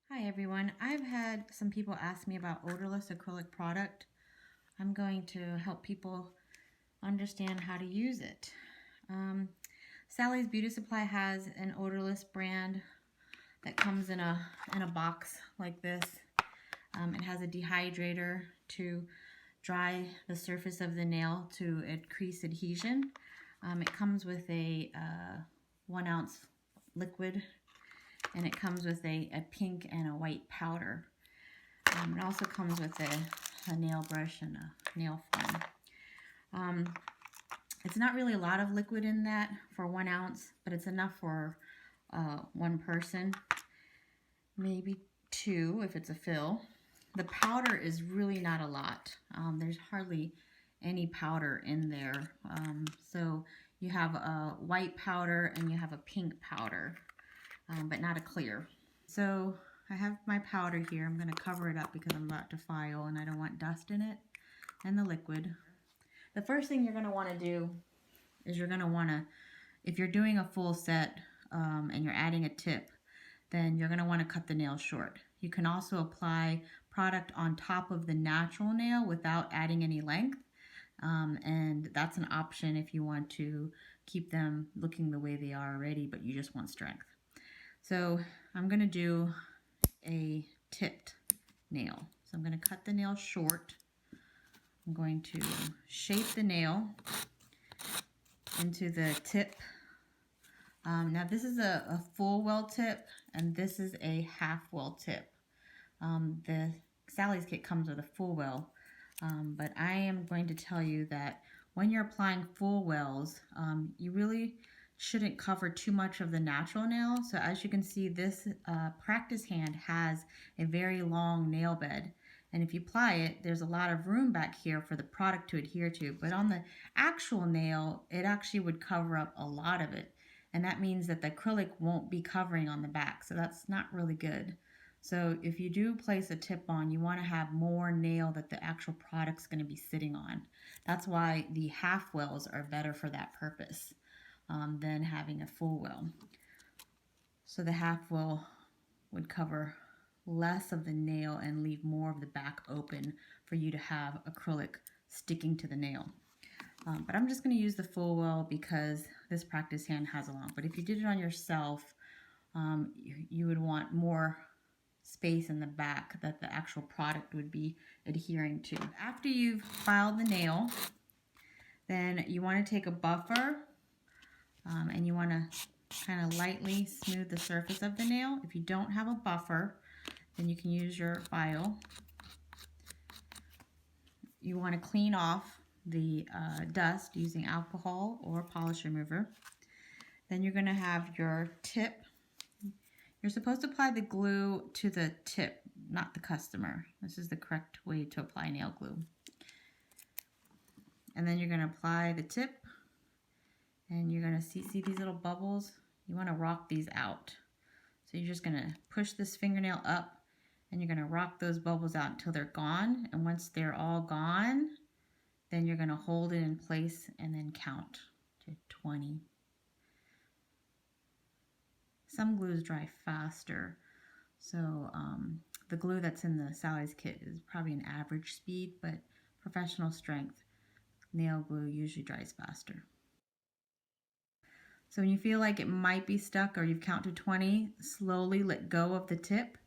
Hi everyone, I've had some people ask me about odorless acrylic product. I'm going to help people understand how to use it. Sally's Beauty Supply has an odorless brand that comes in a box like this. It has a dehydrator to dry the surface of the nail to increase adhesion. It comes with a 1 ounce liquid, and it comes with a pink and a white powder. It also comes with a nail brush and a nail foam. It's not really a lot of liquid in that for 1 ounce, but it's enough for one person, maybe two if it's a fill. The powder is really not a lot. There's hardly any powder in there. So you have a white powder and you have a pink powder, but not a clear. So I have my powder here. I'm going to cover it up because I'm about to file and I don't want dust in it, and the liquid. The first thing you're going to want to do is you're going to want to, if you're doing a full set and you're adding a tip, then you're going to want to cut the nail short. You can also apply product on top of the natural nail without adding any length. And that's an option if you want to keep them looking the way they are already, but you just want strength. So I'm going to do a tipped nail. So I'm going to cut the nail short. I'm going to shape the nail into the tip. Now this is a full well tip, and this is a half well tip. The Sally's kit comes with a full well, but I am going to tell you that when you're applying full wells, you really shouldn't cover too much of the natural nail. So as you can see, this practice hand has a very long nail bed. And if you apply it, there's a lot of room back here for the product to adhere to. But on the actual nail, it actually would cover up a lot of it. And that means that the acrylic won't be covering on the back. So that's not really good. So if you do place a tip on, you want to have more nail that the actual product's going to be sitting on. That's why the half wells are better for that purpose than having a full well. So the half well would cover less of the nail and leave more of the back open for you to have acrylic sticking to the nail. But I'm just going to use the full well because this practice hand has a long. But if you did it on yourself, you would want more space in the back that the actual product would be adhering to. After you've filed the nail, then you want to take a buffer and you want to kind of lightly smooth the surface of the nail. If you don't have a buffer, then you can use your file. You want to clean off the dust using alcohol or polish remover. Then you're going to have your tip. You're supposed to apply the glue to the tip, not the customer. This is the correct way to apply nail glue. And then you're going to apply the tip, and you're going to see these little bubbles. You want to rock these out. So you're just going to push this fingernail up, and you're going to rock those bubbles out until they're gone. And once they're all gone, then you're going to hold it in place and then count to 20. Some glues dry faster, so the glue that's in the Sally's kit is probably an average speed, but professional strength nail glue usually dries faster. So when you feel like it might be stuck or you've counted 20, slowly let go of the tip.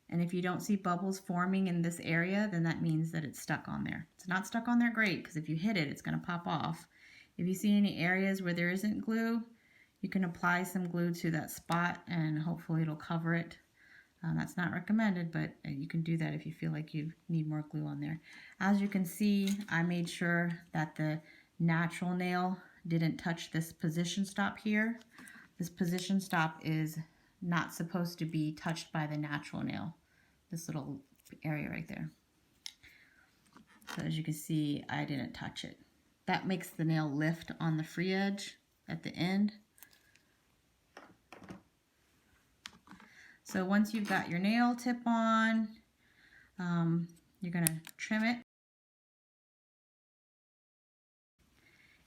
And if you don't see bubbles forming in this area, then that means that it's stuck on there. It's not stuck on there great, because if you hit it, it's going to pop off. If you see any areas where there isn't glue, you can apply some glue to that spot and hopefully it'll cover it. That's not recommended, but you can do that if you feel like you need more glue on there. As you can see, I made sure that the natural nail didn't touch this position stop here. This position stop is not supposed to be touched by the natural nail, this little area right there. So as you can see, I didn't touch it. That makes the nail lift on the free edge at the end. So once you've got your nail tip on, you're going to trim it.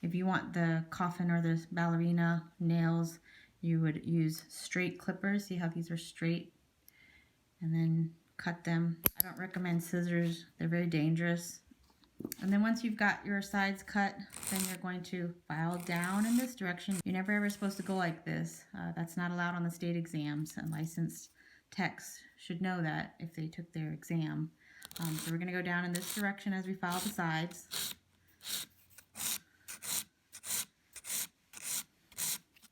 If you want the coffin or the ballerina nails, you would use straight clippers. See how these are straight? and then cut them. I don't recommend scissors. They're very dangerous. And then once you've got your sides cut, then you're going to file down in this direction. You're never ever supposed to go like this. That's not allowed on the state exams, and licensed techs should know that if they took their exam. So we're going to go down in this direction as we file the sides.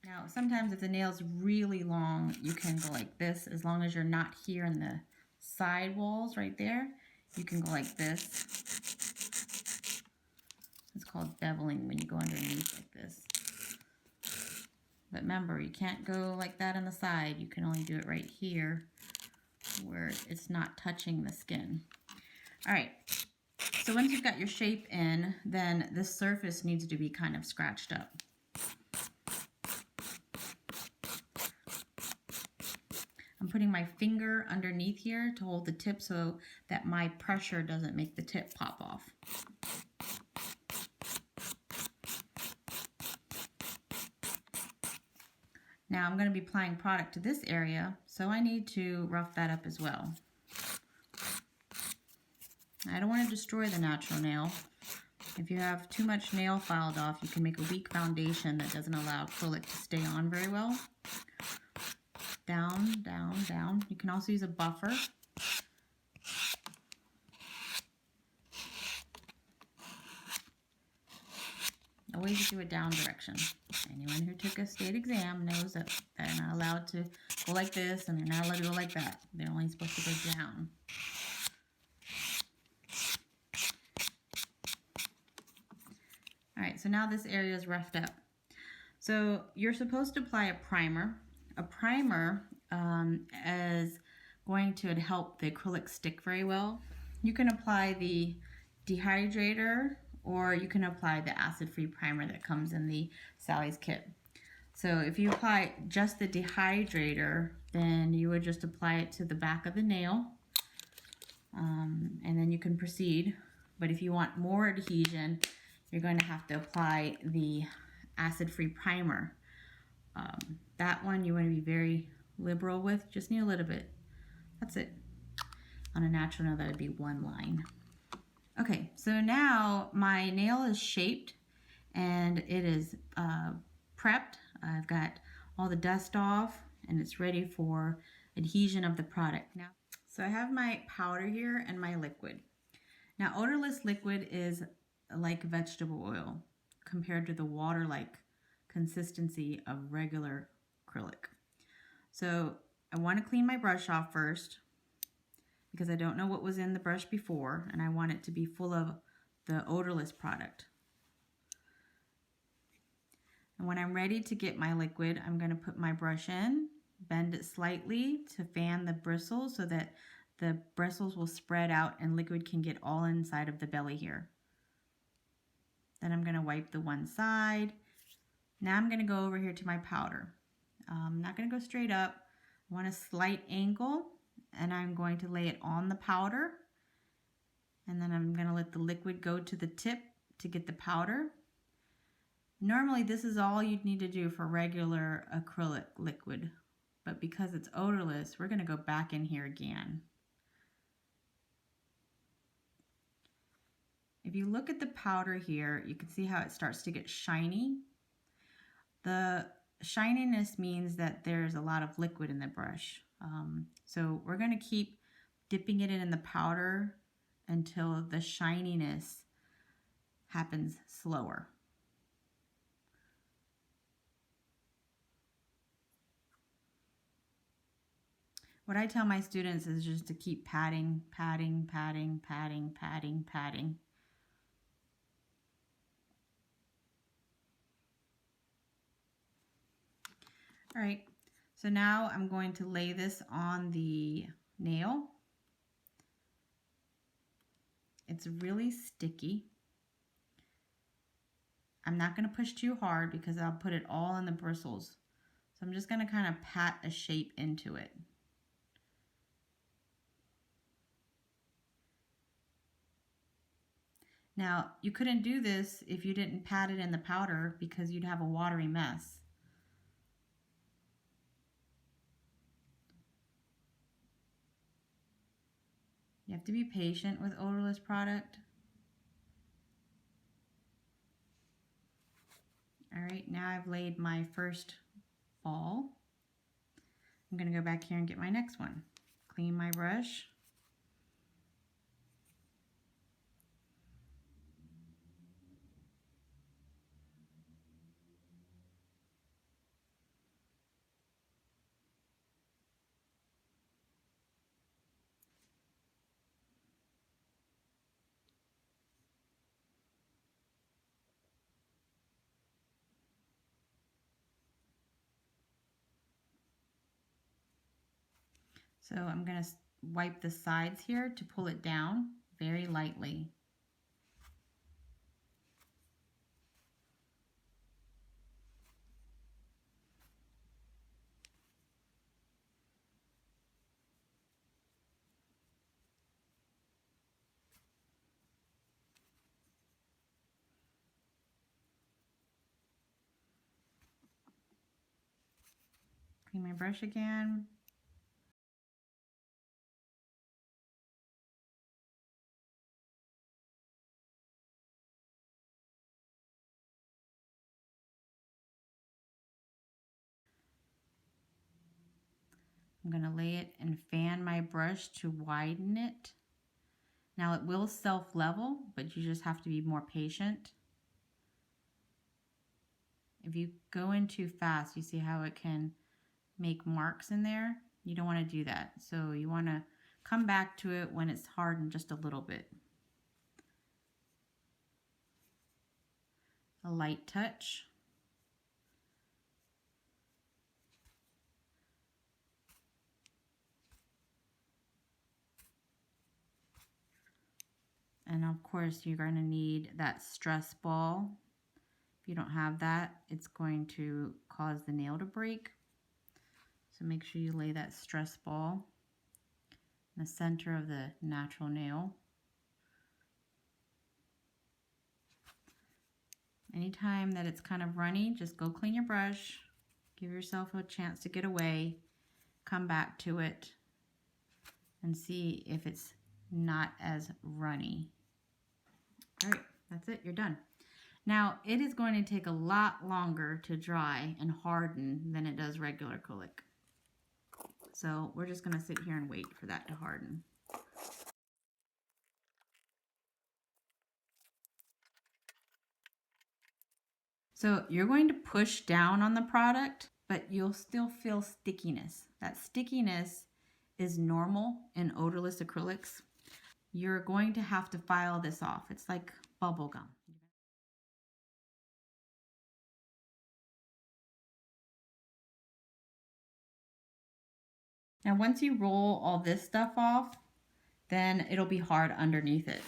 Now, sometimes if the nail's really long, you can go like this. As long as you're not here in the side walls right there, you can go like this. It's called beveling when you go underneath like this. But remember, you can't go like that on the side. You can only do it right here where it's not touching the skin. All right, so once you've got your shape in, then this surface needs to be kind of scratched up. I'm putting my finger underneath here to hold the tip so that my pressure doesn't make the tip pop off. Now I'm going to be applying product to this area, so I need to rough that up as well. I don't want to destroy the natural nail. If you have too much nail filed off, you can make a weak foundation that doesn't allow acrylic to stay on very well. Down, down, down. You can also use a buffer. Always do a down direction. Anyone who took a state exam knows that they're not allowed to go like this and they're not allowed to go like that. They're only supposed to go down. All right, so now this area is roughed up. So you're supposed to apply a primer. A primer is going to help the acrylic stick very well. You can apply the dehydrator, or you can apply the acid-free primer that comes in the Sally's kit. So if you apply just the dehydrator, then you would just apply it to the back of the nail, and then you can proceed. But if you want more adhesion, you're going to have to apply the acid-free primer. That one you want to be very liberal with, just need a little bit. That's it. On a natural nail, that would be one line. Okay, so now my nail is shaped and it is prepped. I've got all the dust off and it's ready for adhesion of the product. Now, so I have my powder here and my liquid. Now, odorless liquid is like vegetable oil compared to the water-like consistency of regular acrylic. So I want to clean my brush off first, because I don't know what was in the brush before, and I want it to be full of the odorless product. And when I'm ready to get my liquid, I'm going to put my brush in, bend it slightly to fan the bristles so that the bristles will spread out and liquid can get all inside of the belly here. Then I'm going to wipe the one side. Now I'm going to go over here to my powder. I'm not going to go straight up. I want a slight angle, and I'm going to lay it on the powder, and then I'm going to let the liquid go to the tip to get the powder. Normally this is all you'd need to do for regular acrylic liquid, but because it's odorless, we're going to go back in here again. If you look at the powder here, you can see how it starts to get shiny. The shininess means that there's a lot of liquid in the brush. So we're going to keep dipping it in the powder until the shininess happens slower. What I tell my students is just to keep patting, patting, patting, patting, patting, patting. All right, so now I'm going to lay this on the nail. It's really sticky. I'm not going to push too hard because I'll put it all in the bristles. So I'm just going to kind of pat a shape into it. Now, you couldn't do this if you didn't pat it in the powder because you'd have a watery mess. You have to be patient with odorless product. All right, now I've laid my first ball. I'm gonna go back here and get my next one. Clean my brush. So I'm gonna wipe the sides here to pull it down very lightly. Clean my brush again. I'm going to lay it and fan my brush to widen it. Now it will self-level, but you just have to be more patient. If you go in too fast, you see how it can make marks in there? You don't want to do that. So you want to come back to it when it's hardened just a little bit. A light touch. And of course, you're going to need that stress ball. If you don't have that, it's going to cause the nail to break. So make sure you lay that stress ball in the center of the natural nail. Anytime that it's kind of runny, just go clean your brush, give yourself a chance to get away, come back to it, and see if it's not as runny. All right, that's it, you're done. Now, it is going to take a lot longer to dry and harden than it does regular acrylic. So we're just going to sit here and wait for that to harden. So you're going to push down on the product, but you'll still feel stickiness. That stickiness is normal in odorless acrylics. You're going to have to file this off. It's like bubble gum. Now, once you roll all this stuff off, then it'll be hard underneath it.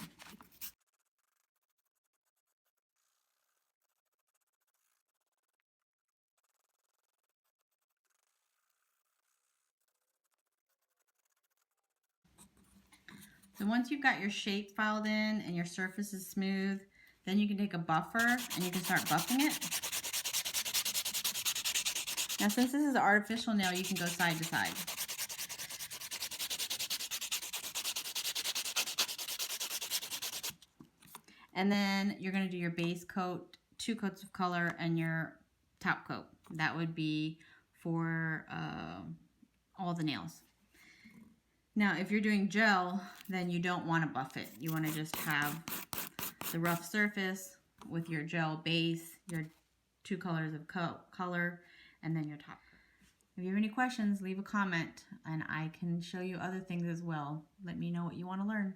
So once you've got your shape filed in and your surface is smooth, then you can take a buffer and you can start buffing it. Now, since this is an artificial nail, you can go side to side. And then you're going to do your base coat, 2 coats of color, and your top coat. That would be for all the nails. Now, if you're doing gel, then you don't want to buff it. You want to just have the rough surface with your gel base, your 2 colors of color, and then your top. If you have any questions, leave a comment, and I can show you other things as well. Let me know what you want to learn.